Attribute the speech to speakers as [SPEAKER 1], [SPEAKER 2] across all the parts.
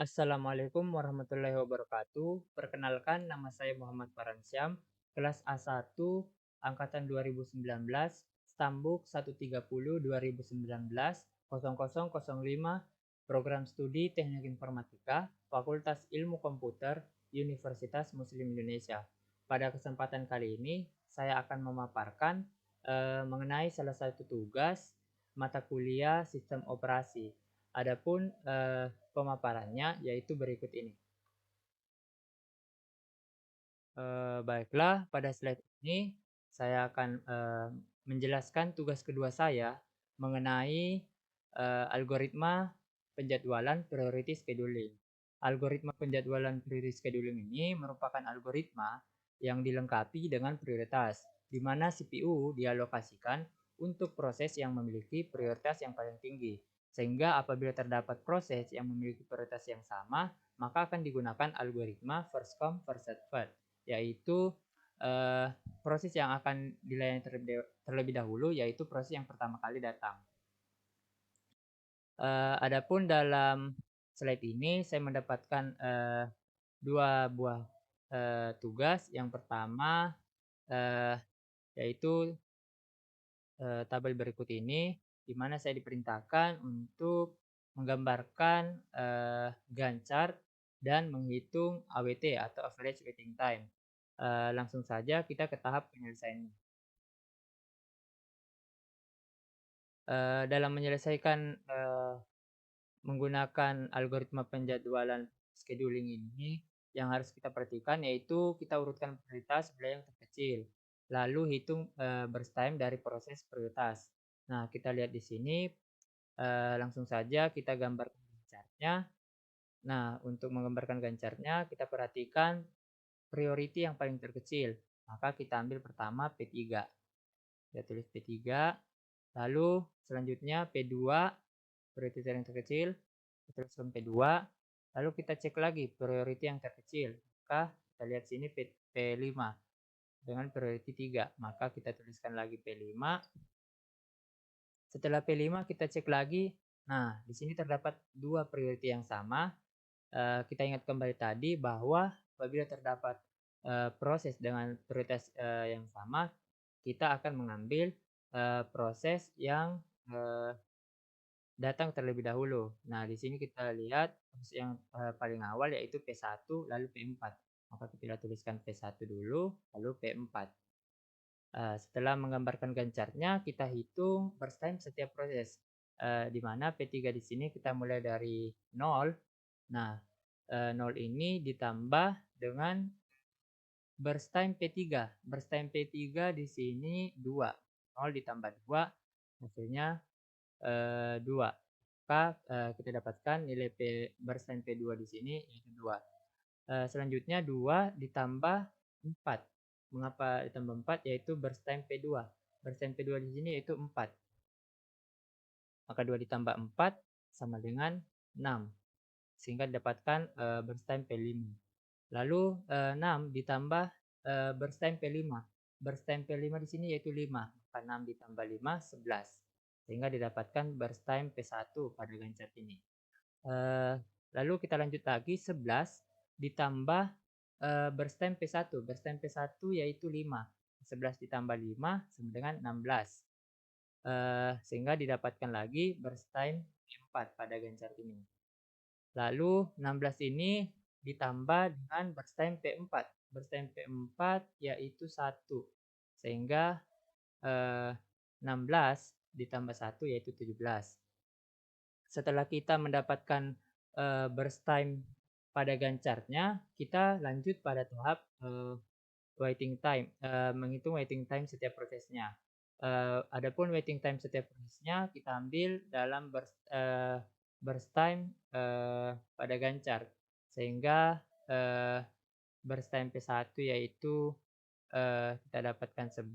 [SPEAKER 1] Assalamualaikum warahmatullahi wabarakatuh. Perkenalkan, nama saya Muhammad Faransyam, kelas A1, angkatan 2019, Stambuk 130 2019, 0005, Program Studi Teknik Informatika, Fakultas Ilmu Komputer, Universitas Muslim Indonesia. Pada kesempatan kali ini, saya akan memaparkan mengenai salah satu tugas mata kuliah Sistem Operasi. Adapun pemaparannya yaitu berikut ini. Baiklah, pada slide ini saya akan menjelaskan tugas kedua saya mengenai algoritma penjadwalan priority scheduling. Algoritma penjadwalan priority scheduling ini merupakan algoritma yang dilengkapi dengan prioritas, di mana CPU dialokasikan untuk proses yang memiliki prioritas yang paling tinggi. Sehingga apabila terdapat proses yang memiliki prioritas yang sama, maka akan digunakan algoritma first come first served, yaitu proses yang akan dilayani terlebih dahulu, yaitu proses yang pertama kali datang. Adapun dalam slide ini saya mendapatkan dua buah tugas. Yang pertama yaitu tabel berikut ini, di mana saya diperintahkan untuk menggambarkan gancar dan menghitung AWT atau average waiting time. Langsung saja kita ke tahap penyelesaiannya. Dalam menyelesaikan menggunakan algoritma penjadwalan scheduling ini, yang harus kita perhatikan yaitu kita urutkan prioritas mulai yang terkecil, lalu hitung burst time dari proses prioritas. Nah, kita lihat di sini, langsung saja kita gambarkan gancarnya. Nah, untuk menggambarkan gancarnya, kita perhatikan priority yang paling terkecil. Maka kita ambil pertama P3. Kita tulis P3. Lalu selanjutnya P2, priority yang terkecil. Kita tuliskan P2. Lalu kita cek lagi priority yang terkecil. Maka kita lihat sini P5 dengan priority 3. Maka kita tuliskan lagi P5. Setelah P5 kita cek lagi. Nah, di sini terdapat dua priority yang sama. Kita ingat kembali tadi bahwa apabila terdapat proses dengan prioritas yang sama, kita akan mengambil proses yang datang terlebih dahulu. Nah, di sini kita lihat proses yang paling awal yaitu P1 lalu P4. Maka kita tuliskan P1 dulu lalu P4. Setelah menggambarkan gancarnya, kita hitung burst time setiap proses. Di mana P3 di sini kita mulai dari 0. Nah, 0 ini ditambah dengan burst time P3. Burst time P3 di sini 2. 0 ditambah 2 hasilnya 2. Maka kita dapatkan nilai burst time P2 di sini yaitu 2. Selanjutnya 2 ditambah 4. Mengapa ditambah 4? Yaitu burst time P2. Burst time P2 di sini yaitu 4. Maka 2 ditambah 4 sama dengan 6. Sehingga didapatkan burst time P5. Lalu 6 ditambah burst time P5. Burst time P5 di sini yaitu 5. Maka 6 ditambah 5, 11. Sehingga didapatkan burst time P1 pada gancar ini. Lalu kita lanjut lagi, 11 ditambah burst time P1. Burst time P1 yaitu 5. 11 ditambah 5 sama dengan 16. Sehingga didapatkan lagi burst time P4 pada gancar ini. Lalu 16 ini ditambah dengan burst time P4. Burst time P4 yaitu 1. Sehingga 16 ditambah 1 yaitu 17. Setelah kita mendapatkan burst time pada gancarnya, kita lanjut pada tahap waiting time, menghitung waiting time setiap prosesnya. Adapun waiting time setiap prosesnya kita ambil dalam burst time pada gancar, sehingga burst time P1 yaitu kita dapatkan 11,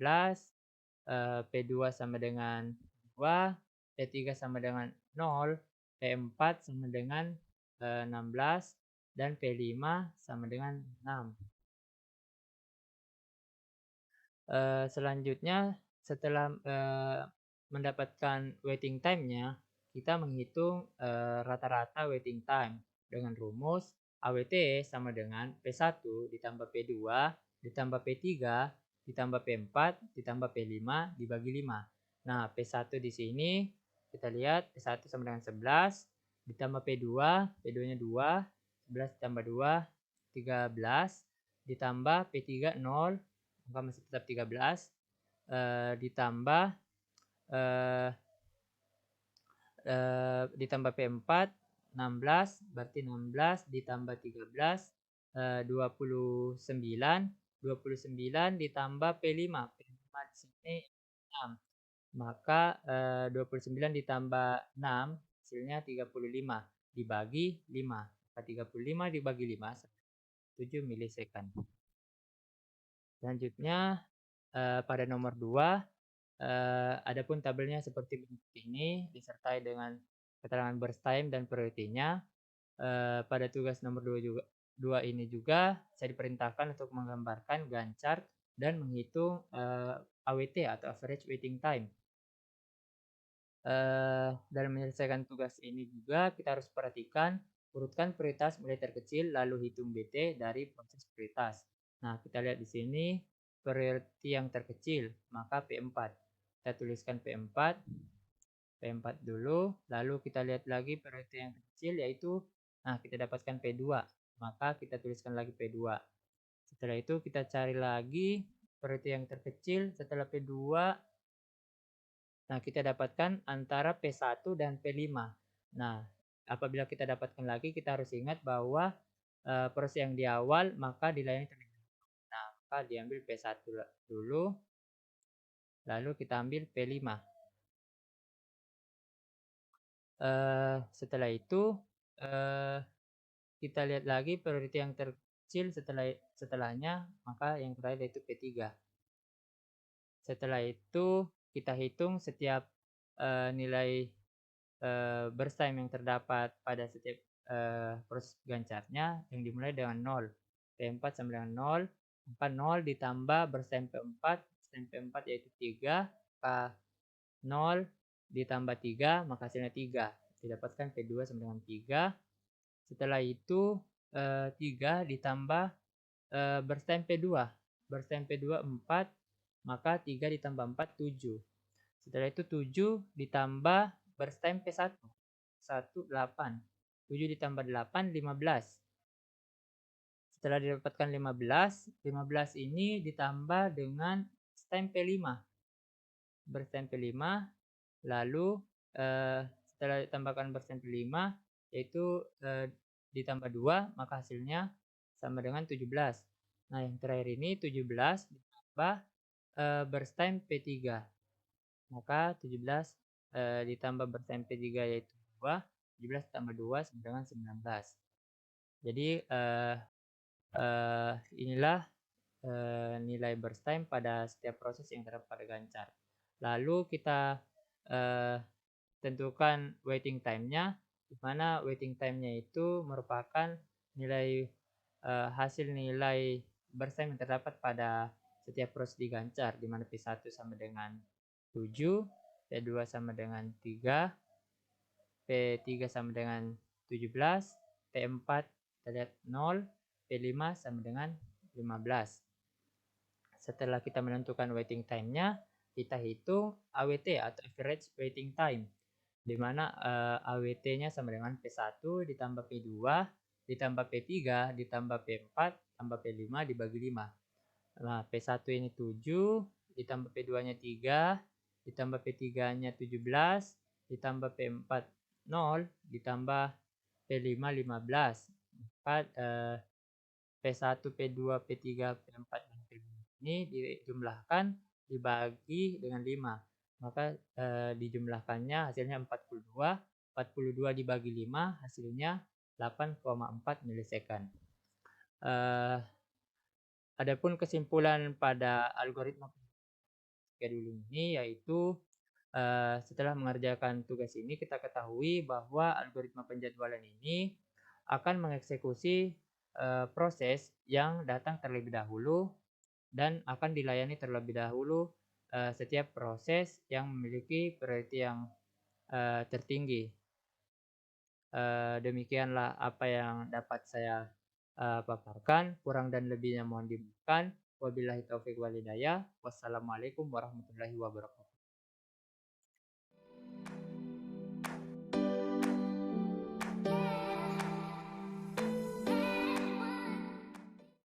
[SPEAKER 1] P2 sama dengan 2, P3 sama dengan 0, P4 sama dengan 16, dan P5 sama dengan 6. Selanjutnya, setelah mendapatkan waiting time-nya, kita menghitung rata-rata waiting time dengan rumus AWT sama dengan P1 ditambah P2 ditambah P3 ditambah P4 ditambah P5 dibagi 5. Nah, P1 di sini kita lihat P1 sama dengan 11 ditambah P2, P2-nya 2, 11 ditambah 2, 13 ditambah P3 0, maka masih tetap 13 ditambah ditambah P4 16, berarti 16 ditambah 13 29 ditambah P5 di sini 6, maka 29 ditambah 6 hasilnya 35 dibagi 5, maka 35 dibagi 5 7 milisecond. Selanjutnya pada nomor 2 adapun tabelnya seperti berikut ini disertai dengan keterangan burst time dan priority-nya. Pada tugas nomor 2 ini juga saya diperintahkan untuk menggambarkan gancar dan menghitung AWT atau average waiting time. Dalam menyelesaikan tugas ini juga kita harus perhatikan urutkan prioritas mulai terkecil lalu hitung BT dari proses prioritas. Nah, kita lihat di sini priority yang terkecil, maka P4. Kita tuliskan P4 dulu, lalu kita lihat lagi priority yang kecil yaitu kita dapatkan P2, maka kita tuliskan lagi P2. Setelah itu kita cari lagi priority yang terkecil setelah P2. Nah, kita dapatkan antara P1 dan P5. Nah, apabila kita dapatkan lagi, kita harus ingat bahwa proses yang di awal maka dilayani terlebih dahulu. Nah, maka diambil P1 dulu, lalu kita ambil P5. Setelah itu kita lihat lagi priority yang terkecil setelahnya, maka yang terakhir yaitu P3. Setelah itu kita hitung setiap nilai burst time yang terdapat pada setiap proses gancarnya yang dimulai dengan 0. P4 sama dengan 0, maka 0 ditambah burst time P4, burst time P4 yaitu 3, K0 ditambah 3, maka hasilnya 3. Didapatkan P2 sama dengan 3. Setelah itu 3 ditambah burst time P2. Burst time P2 4, maka 3 ditambah 4, 7. Setelah itu 7 ditambah burst time P1. 1, 8. 7 ditambah 8, 15. Setelah didapatkan 15, 15 ini ditambah dengan burst time P5. Burst time P5, lalu setelah ditambahkan burst time P5, yaitu ditambah 2, maka hasilnya sama dengan 17. Nah, yang terakhir ini 17 ditambah burst time P3. Maka 17 ditambah burst time P3 yaitu 2, 17 tambah 2 sama dengan 19. Jadi inilah nilai burst time pada setiap proses yang terdapat pada gancar. Lalu kita tentukan waiting time-nya, di mana waiting time-nya itu merupakan nilai hasil nilai burst time yang terdapat pada setiap proses di gancar, di mana P1 sama dengan 7, P2 sama dengan 3, P3 sama dengan 17, P4 kita lihat 0, P5 sama dengan 15. Setelah kita menentukan waiting time-nya, kita hitung AWT atau average waiting time, di mana AWT-nya sama dengan P1 ditambah P2 ditambah P3 ditambah P4 tambah P5 dibagi 5. Nah, P1 ini 7 ditambah P2-nya 3 ditambah P3-nya 17 ditambah P4 0 ditambah P5 15. Maka P1, P2, P3, P4 dan P5 ini dijumlahkan dibagi dengan 5. Maka dijumlahkannya hasilnya 42. 42 dibagi 5 hasilnya 8,4 milisecond. Adapun kesimpulan pada algoritma scheduling ini yaitu setelah mengerjakan tugas ini kita ketahui bahwa algoritma penjadwalan ini akan mengeksekusi proses yang datang terlebih dahulu dan akan dilayani terlebih dahulu setiap proses yang memiliki priority yang tertinggi. Demikianlah apa yang dapat saya, paparkan, kurang dan lebihnya mohon dimaafkan. Wabillahi taufik wal hidayah. Wassalamualaikum warahmatullahi wabarakatuh.